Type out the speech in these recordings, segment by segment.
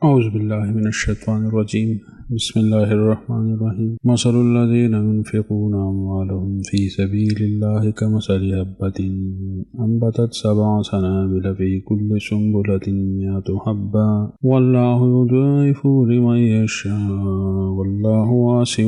اعوذ باللہ من الشیطان الرجیم بسم اللہ الرحمن الرحیم مثل الذین ينفقون اموالهم فی سبیل اللہ کمثل حبۃ انبتت سبع سنابل فی کل سنبلۃ مئۃ حبۃ واللہ یضاعف لمن یشاء واللہ واسع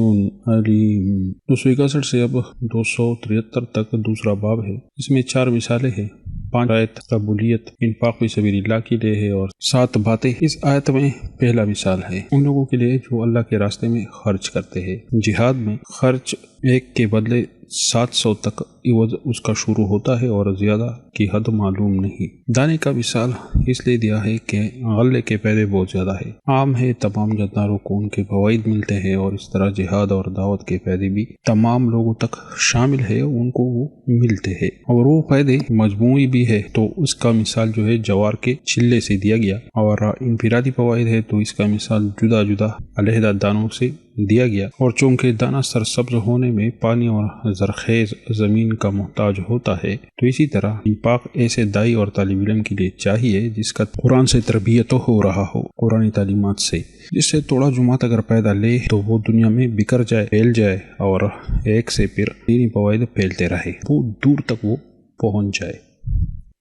علیم۔ 261 سے اب 273 تک دوسرا باب ہے۔ اس میں 4 مثالیں ہیں۔ 5 آیت قبولیت انفاق فی سبیل اللہ کے لیے ہے اور 7 باتیں اس آیت میں پہلا مثال ہے ان لوگوں کے لیے جو اللہ کے راستے میں خرچ کرتے ہیں۔ جہاد میں خرچ 1 کے بدلے 700 تک عوض اس کا شروع ہوتا ہے اور زیادہ کی حد معلوم نہیں۔ دانے کا مثال اس لیے دیا ہے کہ غلے کے پیدے بہت زیادہ ہے، عام ہے، تمام جانداروں کو ان کے فوائد ملتے ہیں اور اس طرح جہاد اور دعوت کے پیدے بھی تمام لوگوں تک شامل ہے، ان کو وہ ملتے ہیں اور وہ فائدے مجموعی بھی ہے۔ تو اس کا مثال جو ہے جوار کے چھلے سے دیا گیا، اور انفرادی فوائد ہے تو اس کا مثال جدا جدا علیحدہ دانوں سے دیا گیا، اور چونکہ دانہ سرسبز ہونے میں پانی اور زرخیز زمین کا محتاج ہوتا ہے، تو اسی طرح انفاق ایسے دائی اور طالب علم کے لیے چاہیے جس کا قرآن سے تربیت ہو رہا ہو، قرآن تعلیمات سے، جس سے تھوڑا جماعت اگر پیدا لے تو وہ دنیا میں بکر جائے، پھیل جائے اور ایک سے پھر دینی فوائد پھیلتے رہے، بہت دور تک وہ پہنچ جائے۔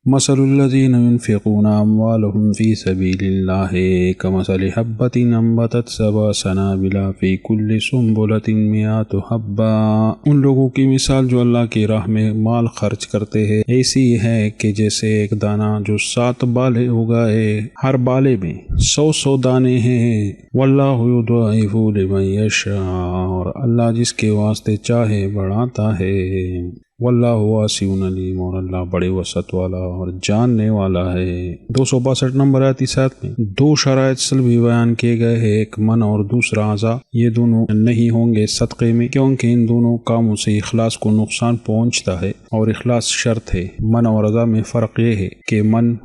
مثل الذین ينفقون اموالهم فی سبیل اللہ کمثل حبۃ انبتت سبع سنابل فی کل سنبلۃ مئۃ حبۃ۔ ان لوگوں کی مثال جو اللہ کی راہ میں مال خرچ کرتے ہیں ایسی ہے کہ جیسے ایک دانہ جو 7 بالے اگائے، ہر بالے میں 100 دانے ہیں۔ واللہ یضاعف لمن یشاء، اور اللہ جس کے واسطے چاہے بڑھاتا ہے۔ واللہ واسع علیم، اور اللہ بڑے وسعت والا اور جاننے والا ہے۔ 262 نمبر آیت اس آیت میں 2 شرائط سلبی بیان کیے گئے ہیں، ایک من اور دوسرا اعضاء۔ یہ دونوں نہیں ہوں گے صدقے میں کیونکہ ان دونوں کاموں سے اخلاص کو نقصان پہنچتا ہے اور اخلاص شرط ہے۔ من اور اعضاء میں فرق یہ ہے کہ من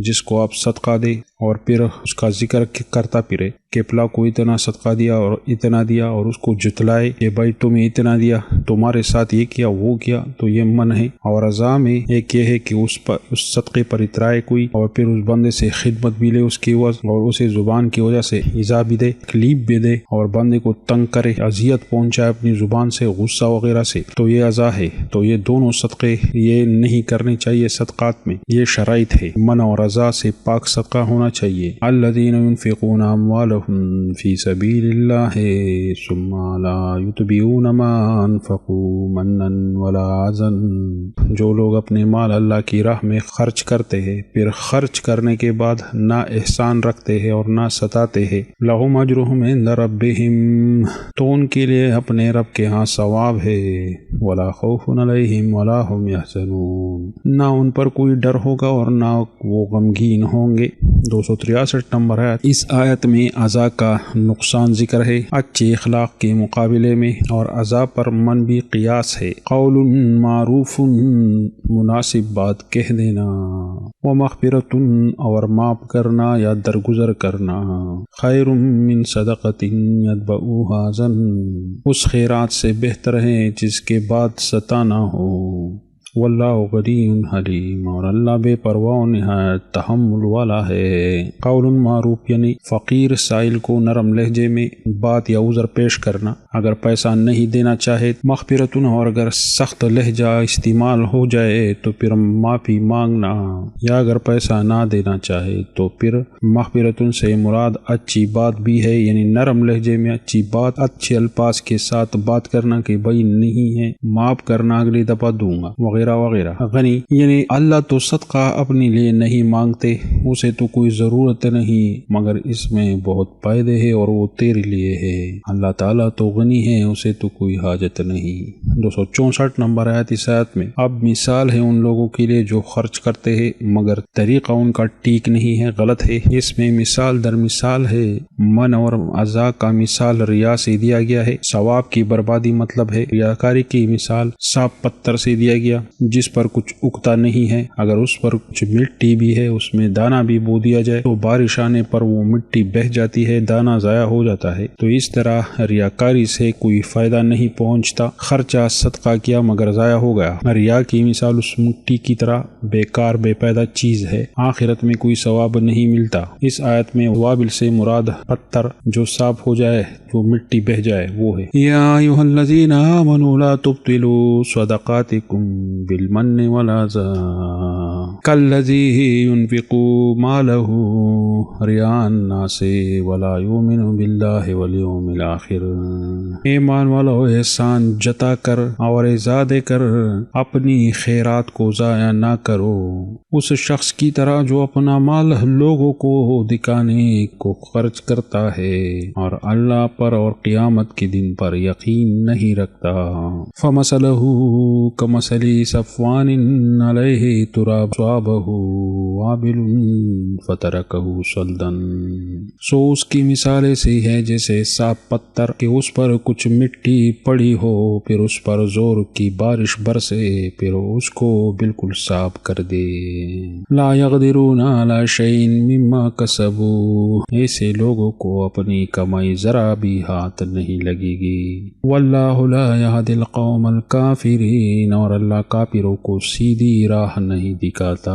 جس کو آپ صدقہ دے اور پھر اس کا ذکر کرتا پھرے کہ پلا کو اتنا صدقہ دیا اور اتنا دیا، اور اس کو جتلائے کہ بھائی تمہیں اتنا دیا، تمہارے ساتھ یہ کیا وہ کیا، تو یہ من ہے۔ اور اعضاء میں ایک یہ ہے کہ اس صدقے پر اترائے کوئی اور پھر اس بندے سے خدمت بھی لے اس کی عوض، اور اسے زبان کی وجہ سے ایذا بھی دے، تکلیف بھی دے، اور بندے کو تنگ کرے، اذیت پہنچائے اپنی زبان سے، غصہ وغیرہ سے، تو یہ اعضاء ہے۔ تو یہ دونوں صدقے یہ نہیں کرنے چاہیے صدقات میں، یہ شرائط ہے۔ من اور اعضاء سے پاک صدقہ ہونا چاہیے۔ الذین ينفقون اموالهم فی سبیل اللہ ثم لا یتبعون ما انفقوا منا ولا اذى، جو لوگ اپنے مال اللہ کی راہ میں خرچ کرتے ہیں پھر خرچ کرنے کے بعد نہ احسان رکھتے ہیں اور نہ ستاتے ہیں، لہم اجرہم عند ربہم، تو ان کے لیے اپنے رب کے ہاں ثواب ہے، ولا خوف علیہم ولا هم یحزنون، نہ ان پر کوئی ڈر ہوگا اور نہ وہ غمگین ہوں گے۔ 263 نمبر آیت، اس آیت میں اعضاء کا نقصان ذکر ہے اچھے اخلاق کے مقابلے میں، اور اعضاء پر من بھی قیاس ہے۔ قول معروف، مناسب بات کہہ دینا، ومغفرۃ، اور معاف کرنا یا درگزر کرنا، خیر من صدقۃ یتبعها اذى، اس خیرات سے بہتر ہے جس کے بعد ستانا ہو۔ واللہ غنی حلیم، اور اللہ بے پرواہ و نہایت تحمل والا ہے۔ قول معروف یعنی فقیر سائل کو نرم لہجے میں بات یا عذر پیش کرنا، اگر پیسہ نہیں دینا چاہے۔ مغفرتن، اور اگر سخت لہجہ استعمال ہو جائے تو پھر معافی مانگنا، یا اگر پیسہ نہ دینا چاہے تو پھر مغفرتن سے مراد اچھی بات بھی ہے، یعنی نرم لہجے میں اچھی بات، اچھے الفاظ کے ساتھ بات کرنا کہ بھائی نہیں ہے، معاف کرنا، اگلی دفعہ دوں گا وغیرہ وغیرہ۔ غنی یعنی اللہ تو صدقہ اپنے لیے نہیں مانگتے، اسے تو کوئی ضرورت نہیں، مگر اس میں بہت فائدے ہیں اور وہ تیرے لیے ہے۔ اللہ تعالیٰ تو غنی ہے، اسے تو کوئی حاجت نہیں۔ 264 نمبر آیت، اس آیت میں اب مثال ہے ان لوگوں کے لیے جو خرچ کرتے ہیں مگر طریقہ ان کا ٹھیک نہیں ہے، غلط ہے۔ اس میں مثال در مثال ہے۔ من اور اعضاء کا مثال ریا سے دیا گیا ہے، ثواب کی بربادی مطلب ہے۔ ریاکاری کی مثال صاف پتھر سے دیا گیا، جس پر کچھ اگتا نہیں ہے، اگر اس پر کچھ مٹی بھی ہے، اس میں دانہ بھی بو دیا جائے تو بارش آنے پر وہ مٹی بہہ جاتی ہے، دانہ ضائع ہو جاتا ہے۔ تو اس طرح ریاکاری سے کوئی فائدہ نہیں پہنچتا، خرچہ صدقہ کیا مگر ضائع ہو گیا۔ ریا کی مثال اس مٹی کی طرح بیکار بے پیدا چیز ہے، آخرت میں کوئی ثواب نہیں ملتا۔ اس آیت میں وابل سے مراد پتھر جو صاف ہو جائے، جو مٹی بہہ جائے، وہ ہے۔ یا ایھا الذین آمنوا لا تبطلوا صدقاتکم بالمن والأذى کالذی ينفق مالہ رئاء الناس ولا یؤمن باللہ والیوم الآخر۔ ایمان والو، احسان جتا کر اور ایذا دے کر اپنی خیرات کو ضائع نہ کرو، اس شخص کی طرح جو اپنا مال لوگوں کو دکھانے کو خرچ کرتا ہے اور اللہ پر اور قیامت کے دن پر یقین نہیں رکھتا۔ فمثلہ کمثل صفوان علیہ تراب صابہ وابل فترکہ صلدا۔ سو اس کی مثال ایسی ہے جیسے صاف پتھر کہ اس پر کچھ مٹی پڑی ہو، پھر اس پر زور کی بارش برسے، پھر اس کو بالکل صاف کر دے۔ لا یقدرون علی شیء مما کسبوا، ایسے لوگوں کو اپنی کمائی ذرا بھی ہاتھ نہیں لگے گی۔ واللہ لا یہدی القوم الکافرین، اور اللہ کافروں کو سیدھی راہ نہیں دکھاتا۔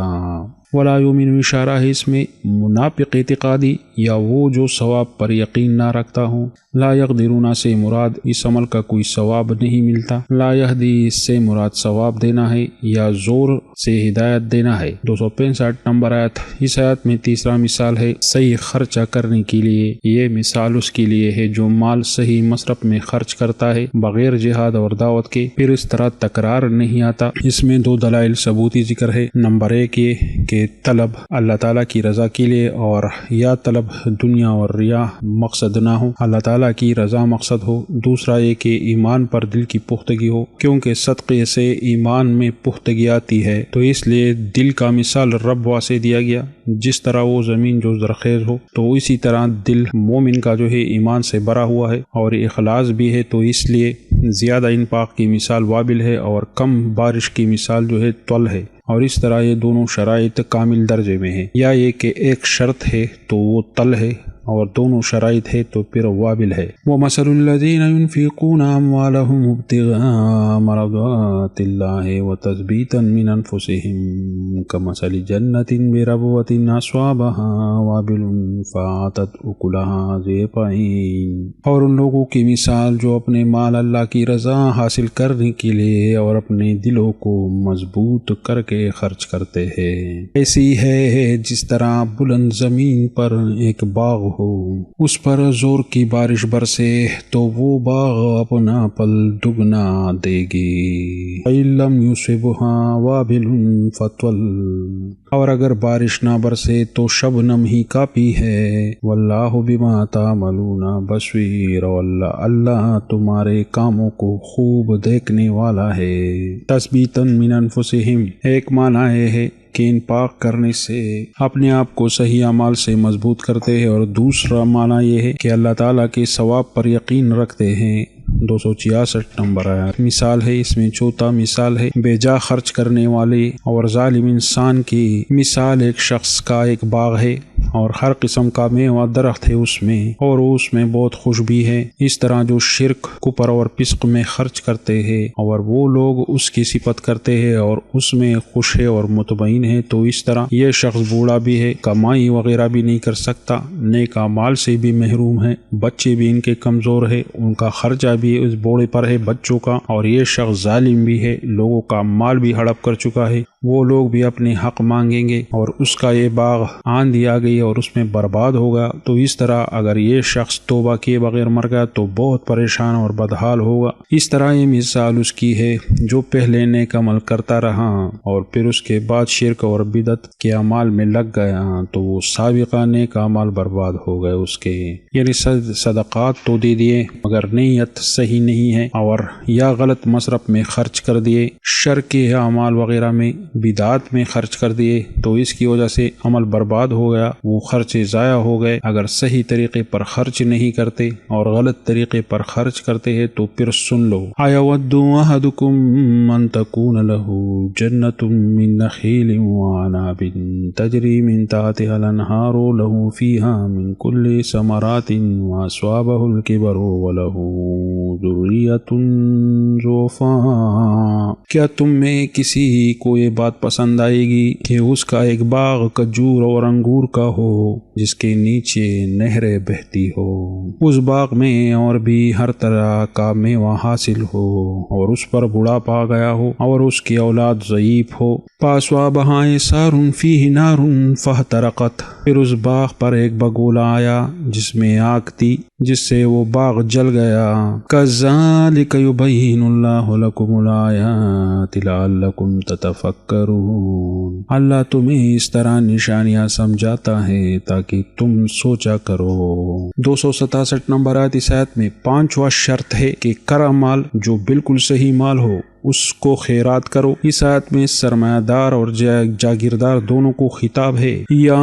ولا یؤمن، اشارہ ہے اس میں منافق اعتقادی یا وہ جو ثواب پر یقین نہ رکھتا ہوں۔ لا یقدرون سے مراد اس عمل کا کوئی ثواب نہیں ملتا۔ لا یہدی اس سے مراد ثواب دینا ہے یا زور سے ہدایت دینا ہے۔ 265 نمبر آیت۔ اس آیت میں تیسرا مثال ہے صحیح خرچہ کرنے کے لیے۔ یہ مثال اس کے لیے ہے جو مال صحیح مصرف میں خرچ کرتا ہے بغیر جہاد اور دعوت کے، پھر اس طرح تکرار نہیں آتا۔ اس میں دو دلائل ثبوتی ذکر ہے۔ نمبر ایک یہ کہ طلب اللہ تعالیٰ کی رضا کے لیے، اور یا طلب دنیا اور ریا مقصد نہ ہو، اللہ تعالیٰ کی رضا مقصد ہو۔ دوسرا یہ کہ ایمان پر دل کی پختگی ہو، کیونکہ صدقے سے ایمان میں پختگی آتی ہے، تو اس لیے دل کا مثال رب واسے دیا گیا۔ جس طرح وہ زمین جو زرخیز ہو، تو اسی طرح دل مومن کا جو ہے ایمان سے بھرا ہوا ہے اور اخلاص بھی ہے، تو اس لیے زیادہ انفاق کی مثال وابل ہے اور کم بارش کی مثال جو ہے طل ہے۔ اور اس طرح یہ دونوں شرائط کامل درجے میں ہیں، یا یہ کہ ایک شرط ہے تو وہ طل ہے اور دونوں شرائط ہے تو پھر وابل ہے۔ وَمَثَلُ الَّذِينَ يُنْفِقُونَ أَمْوَالَهُمْ ابْتِغَاءَ مَرْضَاتِ اللَّهِ وَتَثْبِيتًا مِنْ أَنْفُسِهِمْ كَمَثَلِ جَنَّةٍ بِرَبْوَةٍ أَصَابَهَا وَابِلٌ فَآتَتْ أُكُلَهَا ضِعْفَيْنِ۔ اور ان لوگوں کی مثال جو اپنے مال اللہ کی رضا حاصل کرنے کے لیے اور اپنے دلوں کو مضبوط کر کے خرچ کرتے ہیں، ایسی ہے جس طرح بلند زمین پر ایک باغ ہو، اس پر زور کی بارش برسے تو وہ باغ اپنا پھل دگنا دے گی۔ فَإِن لَّمْ يُصِبْهَا وَابِلٌ فَطَلٌّ، اور اگر بارش نہ برسے تو شبنم ہی کافی ہے۔ وَاللَّهُ بِمَا تَعْمَلُونَ بَصِيرٌ، اللہ تمہارے کاموں کو خوب دیکھنے والا ہے۔ تثبیتاً من انفسہم، ایک معنی یہ ہے کہ انفاق کرنے سے اپنے آپ کو صحیح اعمال سے مضبوط کرتے ہیں، اور دوسرا معنی یہ ہے کہ اللہ تعالیٰ کے ثواب پر یقین رکھتے ہیں۔ 266 نمبر آیت۔ مثال ہے اس میں چوتھا مثال ہے بے جا خرچ کرنے والے اور ظالم انسان کی مثال۔ ایک شخص کا ایک باغ ہے اور ہر قسم کا میوہ درخت ہے اس میں، اور اس میں بہت خوش بھی ہے۔ اس طرح جو شرک، کفر اور فسق میں خرچ کرتے ہیں اور وہ لوگ اس کی صفت کرتے ہیں اور اس میں خوش ہے اور مطمئن ہے، تو اس طرح یہ شخص بوڑھا بھی ہے، کمائی وغیرہ بھی نہیں کر سکتا، نیک اعمال سے بھی محروم ہے، بچے بھی ان کے کمزور ہے، ان کا خرچہ بھی اس بوڑھے پر ہے بچوں کا، اور یہ شخص ظالم بھی ہے، لوگوں کا مال بھی ہڑپ کر چکا ہے، وہ لوگ بھی اپنے حق مانگیں گے، اور اس کا یہ باغ آندھی آ گئی اور اس میں برباد ہوگا۔ تو اس طرح اگر یہ شخص توبہ کیے بغیر مر گیا تو بہت پریشان اور بدحال ہوگا۔ اس طرح یہ مثال اس کی ہے جو پہلے نیک عمل کرتا رہا اور پھر اس کے بعد شرک اور بدعت کے اعمال میں لگ گیا، تو وہ سابقہ نیک اعمال برباد ہو گئے اس کے۔ یعنی صدقات تو دے دیے مگر نیت صحیح نہیں ہے، اور یا غلط مصرف میں خرچ کر دیے، شر کے اعمال وغیرہ میں، بدعات میں خرچ کر دیے، تو اس کی وجہ سے عمل برباد ہو گیا، وہ خرچے ضائع ہو گئے۔ اگر صحیح طریقے پر خرچ نہیں کرتے اور غلط طریقے پر خرچ کرتے ہیں تو پھر سن لو۔ اَيَوَدُّ أَحَدُكُمْ أَن تَكُونَ لَهُ جَنَّةٌ مِّن نَخِيلٍ وَأَعْنَابٍ تَجْرِي مِن تَحْتِهَا الْأَنْهَارُ لَهُ فِيهَا مِن كُلِّ ثَمَرَاتٍ وَأَصَابَهُ الْكِبَرُ وَلَهُ ذُرِّيَّةٌ ضُعَفَاءُ۔ کیا تم میں کسی کو یہ بات پسند آئے گی کہ اس کا ایک باغ کھجور اور انگور کا ہو جس کے نیچے نہریں بہتی ہو، اس باغ میں اور بھی ہر طرح کا میوہ حاصل ہو، اور اس پر بڑھاپا آ گیا ہو اور اس کی اولاد ضعیف ہو؟ فَأَصَابَهَا إِعْصَارٌ فِيهِ نَارٌ فَاحْتَرَقَتْ، پھر اس باغ پر ایک بگولا آیا جس میں آگ تھی، جس سے وہ باغ جل گیا۔ كَذَلِكَ يُبَيِّنُ اللَّهُ لَكُمُ الْآيَاتِ لَعَلَّكُمْ تَتَفَكَّرُونَ، اللہ تمہیں اس طرح نشانیاں سمجھاتا ہے تاکہ تم سوچا کرو۔ 267 نمبر اس آیت میں 5واں شرط ہے کہ کرا مال جو بالکل صحیح مال ہو اس کو خیرات کرو۔ اس آیت میں سرمایہ دار اور جاگیردار دونوں کو خطاب ہے۔ یا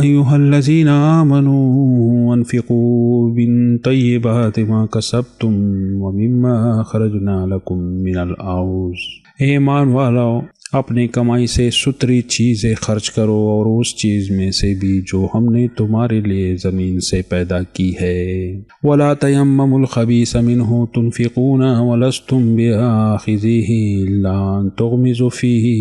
ایھا الذین آمنوا انفقوا من طیبات ما کسبتم ومما اخرجنا لکم من الارض، اے ایمان والو اپنے کمائی سے ستری چیزیں خرچ کرو اور اس چیز میں سے بھی جو ہم نے تمہارے لیے زمین سے پیدا کی ہے۔ وَلَا تَيَمَّمُوا الْخَبِيثَ مِنْهُ تُنْفِقُونَ وَلَسْتُمْ بِآخِذِيهِ إِلَّا أَن تُغْمِضُوا فِيهِ،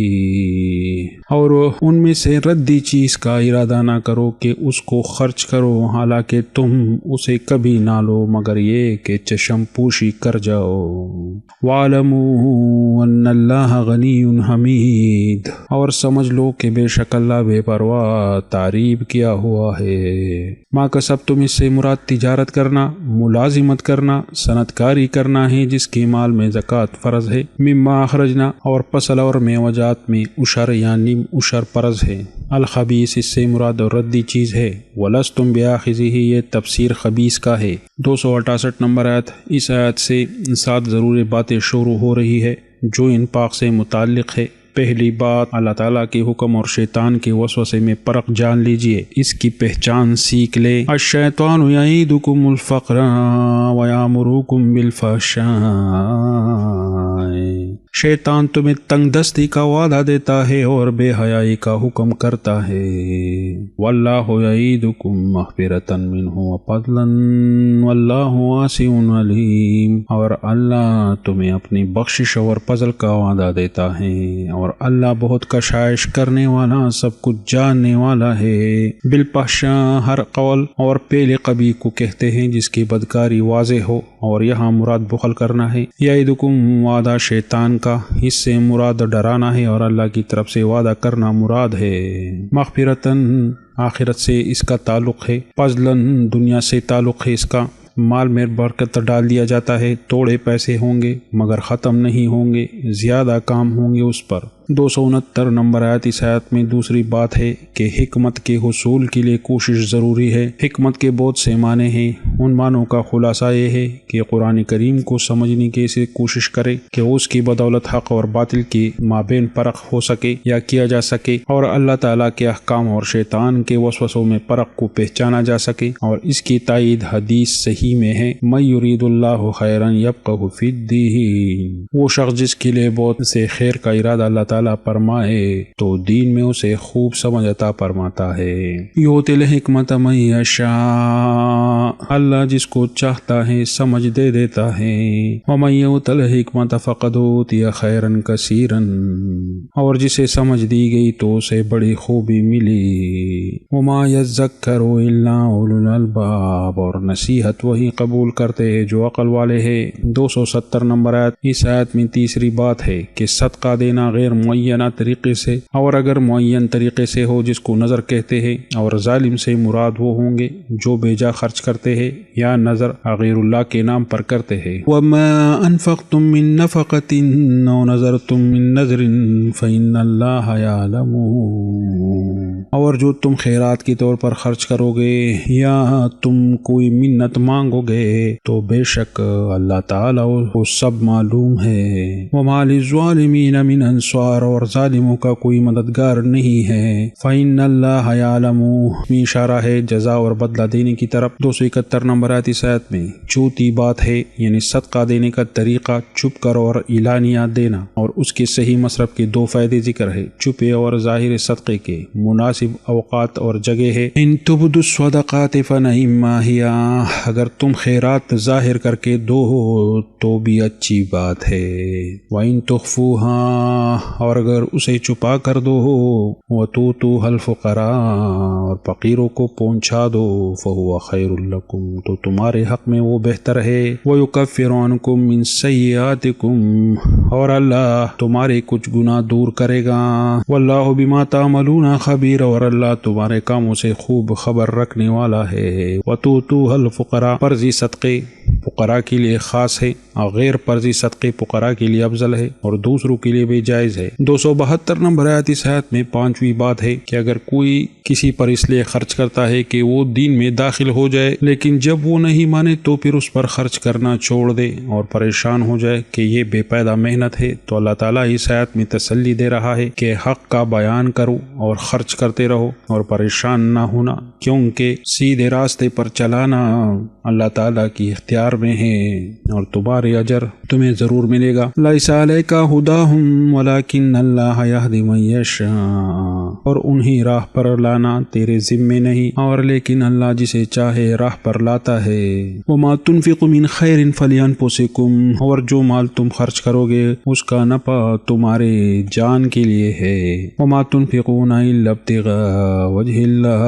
اور ان میں سے ردی چیز کا ارادہ نہ کرو کہ اس کو خرچ کرو، حالانکہ تم اسے کبھی نہ لو مگر یہ کہ چشم پوشی کر جاؤ۔ وَاعْلَمُوا أَنَّ اللَّهَ غَنِيٌّ حَمِيدٌ، اور سمجھ لو کہ بے شک اللہ بے پرواہ تعریف کیا ہوا ہے۔ ما کسبتم، اس سے مراد تجارت کرنا، ملازمت کرنا، صنعت کاری کرنا ہے جس کے مال میں زکوٰۃ فرض ہے۔ مما اخرجنا، اور فصل اور میوہ جات میں عشر یا نیم عشر فرض ہے۔ الخبیث، اس سے مراد ردی چیز ہے۔ ولستم بآخذہ، یہ تفسیر خبیث کا ہے۔ 268 نمبر آیت، اس آیت سے 7 ضروری باتیں شروع ہو رہی ہے جو انفاق سے متعلق ہے۔ پہلی بات، اللہ تعالیٰ کے حکم اور شیطان کے وسوسے میں فرق جان لیجئے، اس کی پہچان سیکھ لے۔ الشیطان یعیدکم الفقر ویامرکم بالفحشاء، شیطان تمہیں تنگ دستی کا وعدہ دیتا ہے اور بے حیائی کا حکم کرتا ہے۔ واللہ یعیدکم مغفرۃ منہ وفضلا واللہ واسع علیم، اور اللہ تمہیں اپنی بخشش اور فضل کا وعدہ دیتا ہے اور اللہ بہت کشائش کرنے والا، سب کچھ جاننے والا ہے۔ بالفحشاء ہر قول اور فعل قبیح کو کہتے ہیں جس کی بدکاری واضح ہو، اور یہاں مراد بخل کرنا ہے۔ یعیدکم وعدہ شیطان کا، اس سے مراد ڈرانا ہے، اور اللہ کی طرف سے وعدہ کرنا مراد ہے۔ مغفرتاً آخرت سے اس کا تعلق ہے، فضلاً دنیا سے تعلق ہے اس کا۔ مال میں برکت ڈال دیا جاتا ہے، تھوڑے پیسے ہوں گے مگر ختم نہیں ہوں گے، زیادہ کام ہوں گے اس پر۔ 269 نمبر آیت، اس آیت میں دوسری بات ہے کہ حکمت کے حصول کے لیے کوشش ضروری ہے۔ حکمت کے بہت سے معنی ہیں، ان معنوں کا خلاصہ یہ ہے کہ قرآن کریم کو سمجھنے کی اسے کوشش کرے کہ اس کی بدولت حق اور باطل کے مابین فرق ہو سکے یا کیا جا سکے، اور اللہ تعالیٰ کے احکام اور شیطان کے وسوسوں میں فرق کو پہچانا جا سکے، اور اس کی تائید حدیث صحیح میں ہے، من یرید اللہ خیرا یفقہ فی الدین، وہ شخص جس کے لیے بہت سے خیر کا ارادہ اللہ تعالیٰ فرمائے تو دین میں اسے خوب سمجھ عطا فرماتا ہے۔ یؤتی الحکمت من یشاء، اللہ جس کو چاہتا ہے سمجھ دے دیتا ہے۔ ومن یؤت الحکمت فقد اوتی خیرا کثیرا، اور جسے سمجھ دی گئی تو اسے بڑی خوبی ملی۔ وما یذکر الا اولو الالباب، اور نصیحت وہی قبول کرتے ہیں جو عقل والے ہیں۔ 270 نمبر آیت، اس آیت میں تیسری بات ہے کہ صدقہ دینا غیر معینہ طریقے سے، اور اگر معین طریقے سے ہو جس کو نظر کہتے ہیں، اور ظالم سے مراد وہ ہوں گے جو بیجا خرچ کرتے ہیں یا نظر غیر اللہ کے نام پر کرتے ہیں۔ وما انفقتم من نفقۃ او نذرتم من نذر فإن اللہ یعلمہ، اور جو تم خیرات کے طور پر خرچ کرو گے یا تم کوئی منت مانگو گے تو بے شک اللہ تعالیٰ کو سب معلوم ہے۔ وَمَا لِلظَّالِمِينَ مِنْ أَنصَارٍ، اور ظالموں کا کوئی مددگار نہیں ہے۔ فَإِنَّ اللَّهَ يَعْلَمُ، میں اشارہ ہے جزا اور بدلہ دینے کی طرف۔ 271 نمبر آیت اس آیت میں چوتھی بات ہے، یعنی صدقہ دینے کا طریقہ چھپ کر اور اعلانیہ دینا، اور اس کے صحیح مصرف کے دو فائدے ذکر ہے۔ چھپے اور ظاہر صدقے کے مناسب اوقات اور جگہ ہے۔ ان تبدوا الصدقات فنعما ہی، اگر تم خیرات ظاہر کر کے دو تو بھی اچھی بات ہے۔ وَإِن تُخْفُوهَا، اور اگر اسے چھپا کر دو وَتُؤْتُوهَا الْفُقَرَاءَ، اور فقیروں کو پہنچا دو فَهُوَ خَيْرٌ لَكُمْ، تو تمہارے حق میں وہ بہتر ہے۔ وَيُكَفِّرُ عَنْكُم مِّن سَيِّئَاتِكُمْ، اور اللہ تمہارے کچھ گناہ دور کرے گا۔ وَاللَّهُ بِمَا تَعْمَلُونَ خَبِيرٌ، اور اللہ تمہارے کاموں سے خوب خبر رکھنے والا ہے۔ وَتُؤْتُوهَا الْفُقَرَاءَ، فرضی صدقے فقراء کے لیے خاص ہے اور غیر فرضی صدقے فقراء کے لیے افضل ہے اور دوسروں کے لیے بھی جائز ہے۔ 272 نمبر آیت اس آیت میں پانچویں بات ہے کہ اگر کوئی کسی پر اس لیے خرچ کرتا ہے کہ وہ دین میں داخل ہو جائے، لیکن جب وہ نہیں مانے تو پھر اس پر خرچ کرنا چھوڑ دے اور پریشان ہو جائے کہ یہ بے فائدہ محنت ہے، تو اللہ تعالیٰ اس آیت میں تسلی دے رہا ہے کہ حق کا بیان کرو اور خرچ کرتے رہو اور پریشان نہ ہونا، کیونکہ سیدھے راستے پر چلانا اللہ تعالیٰ کی اختیار میں ہے اور تمہارے اجر تمہیں ضرور ملے گا۔ لیس علیک ھداھم ولکن اللہ یہدی من یشاء، اور انہیں راہ پر لانا تیرے ذمے نہیں اور لیکن اللہ جسے چاہے راہ پر لاتا ہے۔ وما تنفقوا من خیر فلانفسکم، اور جو مال تم خرچ کرو گے اس کا نفع تمہارے جان کے لیے ہے۔ وما تنفقون الا ابتغاء وجہ اللہ،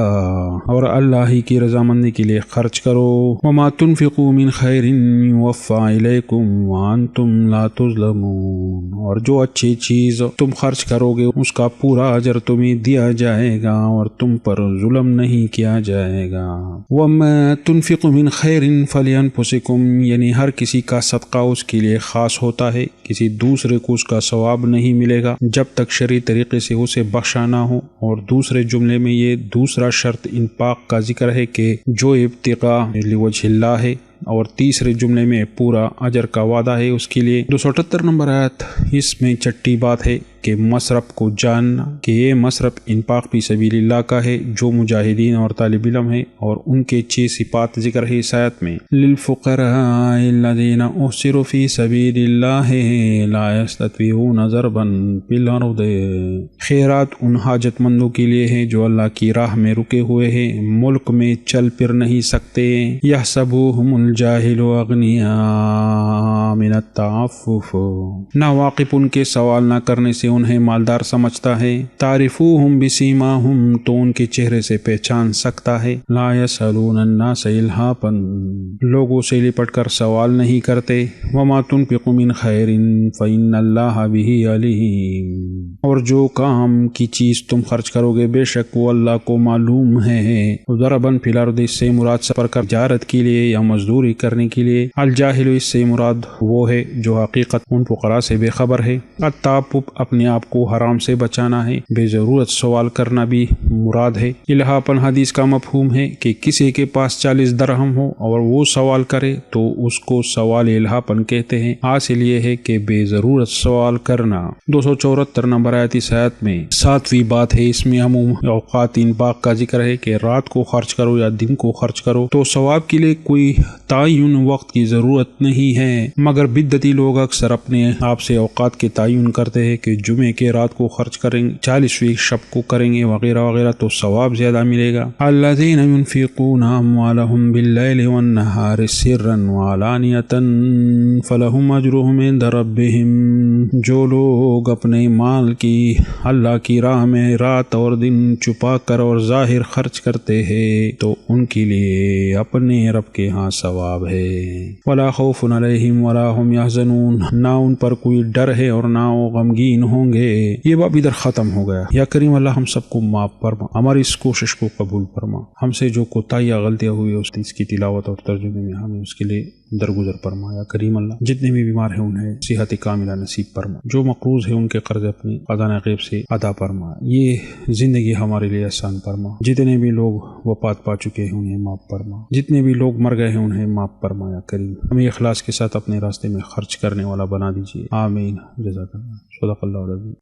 اور اللہ ہی کی رضامندی کے لیے خرچ کرو۔ وما تنفقوا من خیر یوفى الیکم وانتم لا تظلمون، اور جو اچھی چیز تم خرچ کرو گے اس کا پورا اجر تمہیں دیا جائے گا اور تم پر ظلم نہیں کیا جائے گا۔ وما تنفقوا من خیر فلانفسکم، یعنی ہر کسی کا صدقہ اس کے لیے خاص ہوتا ہے، کسی دوسرے کو اس کا ثواب نہیں ملے گا جب تک شرعی طریقے سے اسے بخشا نہ ہو۔ اور دوسرے جملے میں یہ دوسرا شرط انفاق کا ذکر ہے کہ جو ابتغاء لوجہ اللہ ہے، اور تیسرے جملے میں پورا اجر کا وعدہ ہے اس کے لیے۔ 278 نمبر آیت اس میں چھٹی بات ہے کہ مصرف کو جاننا کہ یہ مصرف انفاق فی سبیل اللہ کا ہے، جو مجاہدین اور طالب علم ہے، اور ان کے 6 صفات ذکر ہے اس آیت میں۔ للفقراء الذین احصروا فی سبیل اللہ لا یستطیعون ضربا فی الارض، خیرات ان حاجت مندوں کے لیے ہے جو اللہ کی راہ میں رکے ہوئے ہیں، ملک میں چل پھر نہیں سکتے۔ یحسبوہم الجاہل اغنیاء من التعفف، نا واقف ان کے سوال نہ کرنے سے انہیں مالدار سمجھتا ہے۔ تعرفوہم بسیماہم، تو ان کے چہرے سے پہچان سکتا ہے۔ لا یسألون الناس الہافا، لوگوں سے لپٹ کر سوال نہیں کرتے۔ وما تنفقوا من خیر فإن اللہ بہ علیم، اور جو کام کی چیز تم خرچ کرو گے بے شک وہ اللہ کو معلوم ہے۔ ضربا فی الارض، اس سے مراد سفر کر تجارت کے لیے یا مزدوری کرنے کے لیے۔ الجاہل، اس سے مراد وہ ہے جو حقیقت ان فقراء سے بے خبر ہے۔ التعفف، اپنے آپ کو حرام سے بچانا ہے، بے ضرورت سوال کرنا بھی مراد ہے۔ الہاپن حدیث کا مفہوم ہے کہ کسی کے پاس 40 درہم ہو اور وہ سوال کرے تو اس کو سوال الہاپن کہتے ہیں۔ حاصل یہ ہے کہ بے ضرورت سوال کرنا۔ 274 نمبر آیت اس آیت میں 7ویں بات ہے، اس میں عموم اوقات انفاق کا ذکر ہے کہ رات کو خرچ کرو یا دن کو خرچ کرو، تو ثواب کے لیے کوئی تعین وقت کی ضرورت نہیں ہے، مگر بدعتی لوگ اکثر اپنے آپ سے اوقات کے تعین کرتے ہیں کہ جمعے کے رات کو خرچ کریں گے، 40ویں شب کو کریں گے وغیرہ وغیرہ تو ثواب زیادہ ملے گا۔ الذین ينفقون اموالهم باللیل والنہار سرا وعلانیۃ فلہم اجرهم عند ربهم، جو لوگ اپنے مال کی اللہ کی راہ میں رات اور دن چھپا کر اور ظاہر خرچ کرتے ہیں تو ان کے لیے اپنے رب کے ہاں ثواب ہے۔ ولا خوف علیہم ولا هم يحزنون، نہ ان پر کوئی ڈر ہے اور نہ وہ غمگین ہوں ہوں گے۔ یہ باب ادھر ختم ہو گیا۔ یا کریم اللہ ہم سب کو معاف فرما، ہماری اس کوشش کو قبول فرما، ہم سے جو کوتاہیاں غلطیاں ہوئی اس کی تلاوت اور ترجمے میں ہمیں اس کے لیے درگزر فرما۔ یا کریم اللہ جتنے بھی بیمار ہیں انہیں صحت کاملہ نصیب فرما، جو مقروض ہے ان کے قرض اپنی خزانہ غیب سے ادا فرما، یہ زندگی ہمارے لیے آسان فرما، جتنے بھی لوگ وفات پا چکے ہیں انہیں معاف فرما، جتنے بھی لوگ مر گئے ہیں انہیں معاف فرما۔ یا کریم ہمیں اخلاص کے ساتھ اپنے راستے میں خرچ کرنے والا بنا دیجیے، آمین۔ جزاک اللہ، صدق اللہ العظیم۔